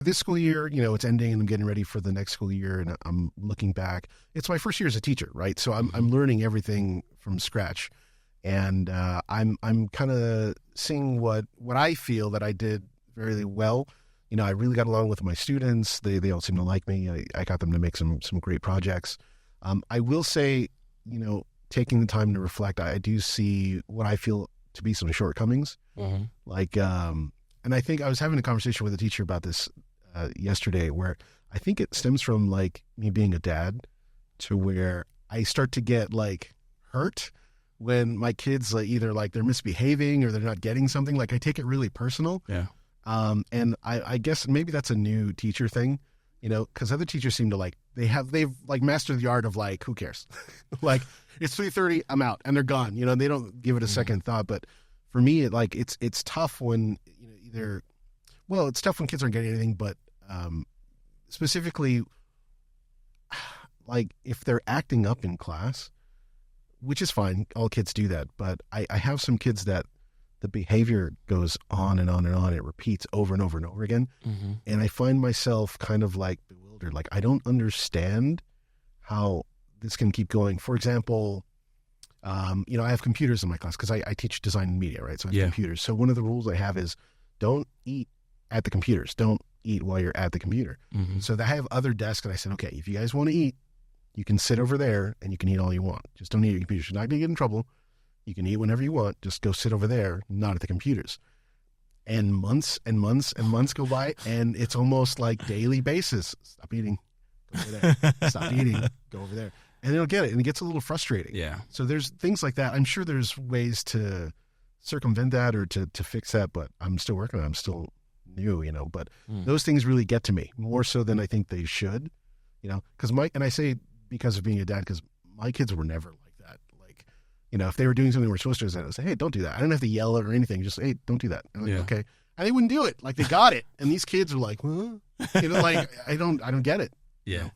This school year, it's ending and I'm getting ready for the next school year and I'm looking back. It's my first year as a teacher, right? So I'm learning everything from scratch. And I'm kind of seeing what I feel that I did very well. I really got along with my students. They all seem to like me. I got them to make some great projects. I will say, taking the time to reflect, I do see what I feel to be some shortcomings. Mm-hmm. Like, and I think I was having a conversation with a teacher about this yesterday, where I think it stems from like me being a dad, to where I start to get like hurt when my kids either like they're misbehaving or they're not getting something. Like I take it really personal. Yeah. And I guess maybe that's a new teacher thing, because other teachers seem to they've like mastered the art of like, who cares? Like it's 3:30, I'm out, and they're gone. They don't give it a second thought. But for me, it's tough when it's tough when kids aren't getting anything, but specifically, like if they're acting up in class, which is fine, all kids do that. But I have some kids that the behavior goes on and on and on. It repeats over and over and over again. Mm-hmm. And I find myself kind of like bewildered. Like I don't understand how this can keep going. For example, I have computers in my class because I teach design and media, right? So I have computers. So one of the rules I have is don't eat at the computers. Don't eat while you're at the computer. Mm-hmm. So I have other desks, and I said, okay, if you guys want to eat, you can sit over there and you can eat all you want. Just don't eat at your computers. You're not going to get in trouble. You can eat whenever you want. Just go sit over there, not at the computers. And months and months and months go by, and it's almost like daily basis. Stop eating. Go over there. Stop eating. Go over there. And they'll get it, and it gets a little frustrating. Yeah. So there's things like that. I'm sure there's ways to circumvent that or to fix that, but I'm still working on it. I'm still new, But those things really get to me more so than I think they should, Because and I say because of being a dad, because my kids were never like that. Like, if they were doing something we're supposed to, I would say, hey, don't do that. I don't have to yell or anything. Just, hey, don't do that. I'm like, okay. And they wouldn't do it. Like they got it. And these kids are like, huh? Like I don't get it. Yeah.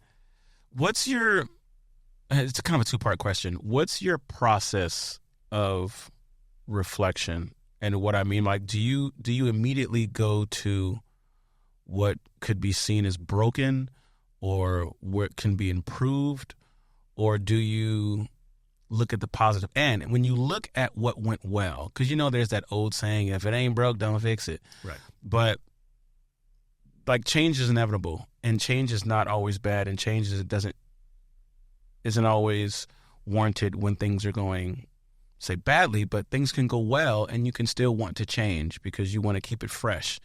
What's your, it's kind of a two-part question. What's your process of reflection? And what I mean, like, do you immediately go to what could be seen as broken or what can be improved? Or do you look at the positive end? And when you look at what went well, because there's that old saying, if it ain't broke, don't fix it. Right. But like change is inevitable, and change is not always bad, and change isn't always warranted when things are going, say, badly, but things can go well and you can still want to change because you want to keep it fresh.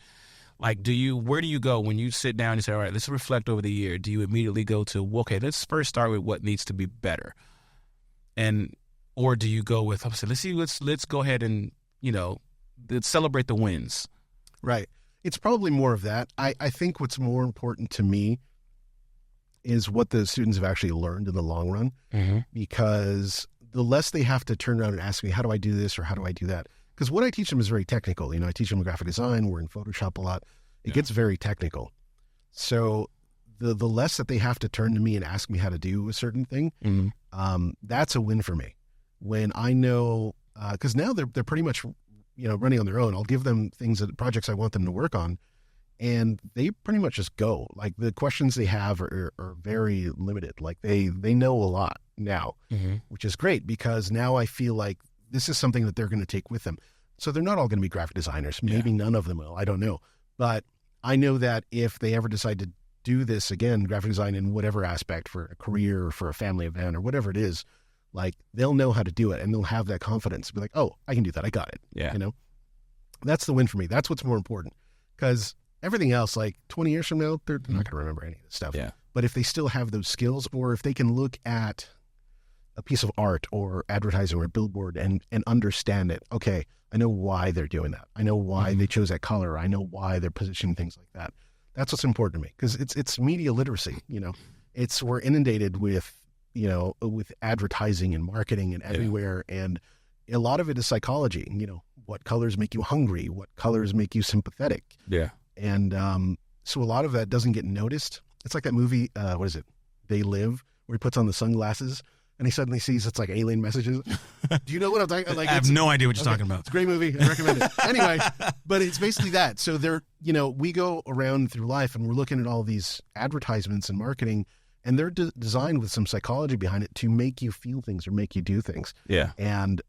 Like, where do you go when you sit down and say, all right, let's reflect over the year? Do you immediately go to, okay, let's first start with what needs to be better? Or do you go with, let's go ahead and, let's celebrate the wins? Right. It's probably more of that. I think what's more important to me is what the students have actually learned in the long run, because the less they have to turn around and ask me, how do I do this or how do I do that? Because what I teach them is very technical. I teach them graphic design. We're in Photoshop a lot. It gets very technical. So the less that they have to turn to me and ask me how to do a certain thing, that's a win for me. When I know, because now they're pretty much, running on their own. I'll give them projects I want them to work on, and they pretty much just go. Like the questions they have are very limited. Like they know a lot now, which is great because now I feel like this is something that they're going to take with them. So they're not all going to be graphic designers. Maybe none of them will. I don't know. But I know that if they ever decide to do this again, graphic design in whatever aspect for a career or for a family event or whatever it is, like they'll know how to do it and they'll have that confidence. Be like, oh, I can do that. I got it. Yeah. That's the win for me. That's what's more important, because everything else, like 20 years from now, they're not going to remember any of this stuff. Yeah. But if they still have those skills, or if they can look at a piece of art or advertising or a billboard and understand it, okay, I know why they're doing that. I know why they chose that color. I know why they're positioning things like that. That's what's important to me, because it's media literacy. We're inundated with with advertising and marketing and everywhere, and a lot of it is psychology. What colors make you hungry? What colors make you sympathetic? Yeah. And so a lot of that doesn't get noticed. It's like that movie, what is it? They Live, where he puts on the sunglasses and he suddenly sees it's like alien messages. Do you know what I'm talking about? Like, I have no idea what you're talking about. It's a great movie. I recommend it. Anyway, but it's basically that. So we go around through life and we're looking at all these advertisements and marketing, and they're designed with some psychology behind it to make you feel things or make you do things. Yeah. And,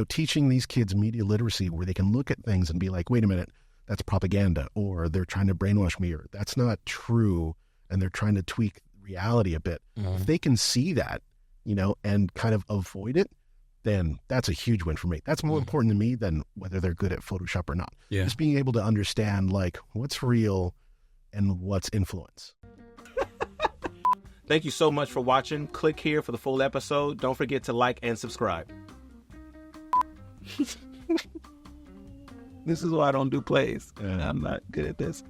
teaching these kids media literacy where they can look at things and be like, wait a minute, that's propaganda, or they're trying to brainwash me, or that's not true, and they're trying to tweak reality a bit. If they can see that, and kind of avoid it, then that's a huge win for me. That's more important to me than whether they're good at Photoshop or not. Yeah. Just being able to understand like what's real and what's influence. Thank you so much for watching. Click here for the full episode. Don't forget to like and subscribe. This is why I don't do plays. I'm not good at this.